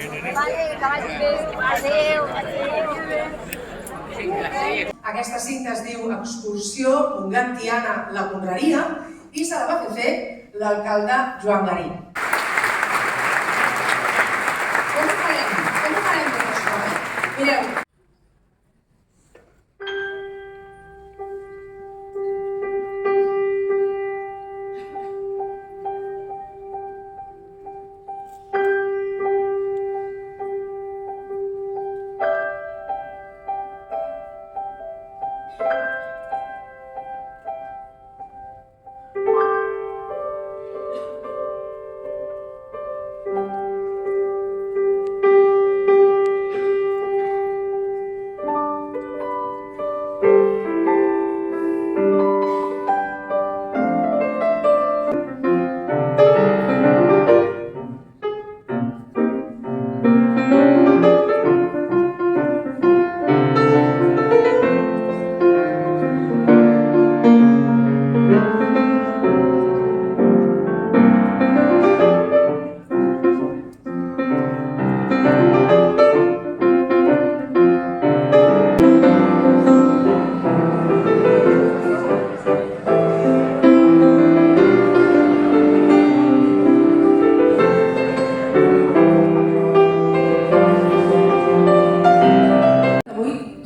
Que vagi bé. Adéu. Aquesta cinta es diu Excursió Montgat Tiana, la Conreria, i se la va fer l'alcalde Joan Garí. Com ho farem tot això? Mireu.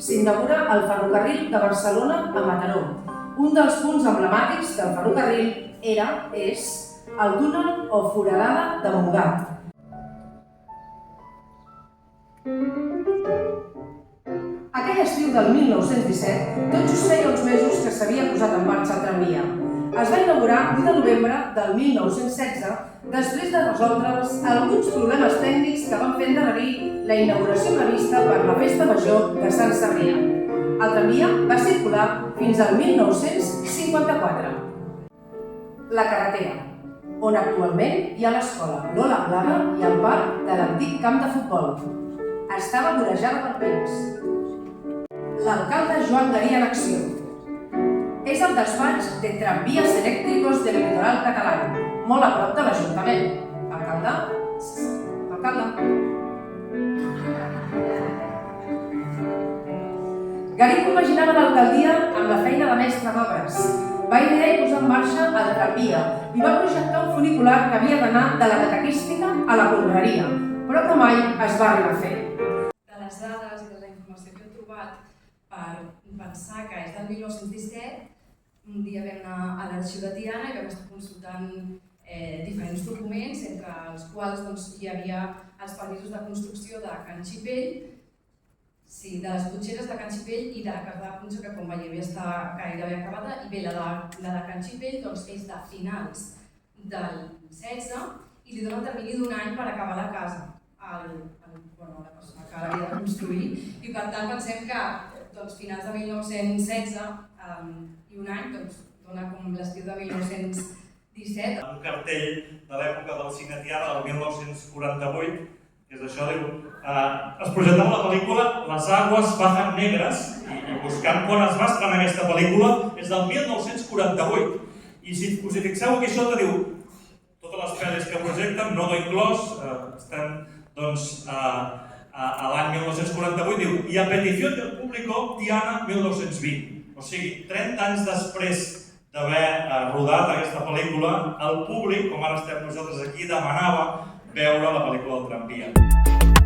S'inaugura el ferrocarril de Barcelona a Mataró. Un dels punts emblemàtics del ferrocarril és el túnel o foradada de Montgat. Aquell estiu del 1917, tot just feia uns mesos que s'havia posat en marxa el tramvia. Es va inaugurar l'1 de novembre del 1916, després de resoldre's alguns problemes tècnics que van fer endarrerir la inauguració prevista per la Festa Major de Sant Cebrià. El tramvia va circular fins al 1954. La carretera, on actualment hi ha l'escola Lola Plaga i el parc de l'antic camp de futbol, estava vorejada per pins. L'alcalde Joan Garí en acció. És el despatx de Tramvías Eléctricos del Litoral Català, molt a prop de l'Ajuntament. Alcalde? Alcalde? Garí compaginava l'alcaldia amb la feina de mestre d'obres. Va idear i posar en marxa el tramvia i va projectar un funicular que havia d'anar de la catequística a la Conreria, però que mai es va arribar a fer. De les dades i de la informació que he trobat per pensar que és del 1917, un dia vam anar a l'Arxiu de Tiana i vam estar consultant diferents documents, entre els quals hi havia els permisos de construcció de Can Xipell, de les cotxeres de Can Xipell i de la Casa de Punxa, que com veieu ja està gairebé acabada, i bé, la de Can Xipell és de finals del 16 i li dona el termini d'un any per acabar la casa a la persona que l'havia de construir, i per tant pensem que finals de 1916 i un any dona com l'estiu de 1917. Un cartell de l'època del cine Tiana, del 1948, que és això, es projectava la pel·lícula Les aguas bajan negres, i buscant quan es va estrenar aquesta pel·lícula és del 1948. I si us hi fixeu aquí sota diu totes les pel·lis que projecten, no do inclòs, estem a l'any 1948, diu i a petició del público Tiana 1920. O sigui, 30 anys després d'haver rodat aquesta pel·lícula, el públic, com ara estem nosaltres aquí, demanava veure la pel·lícula del tramvia.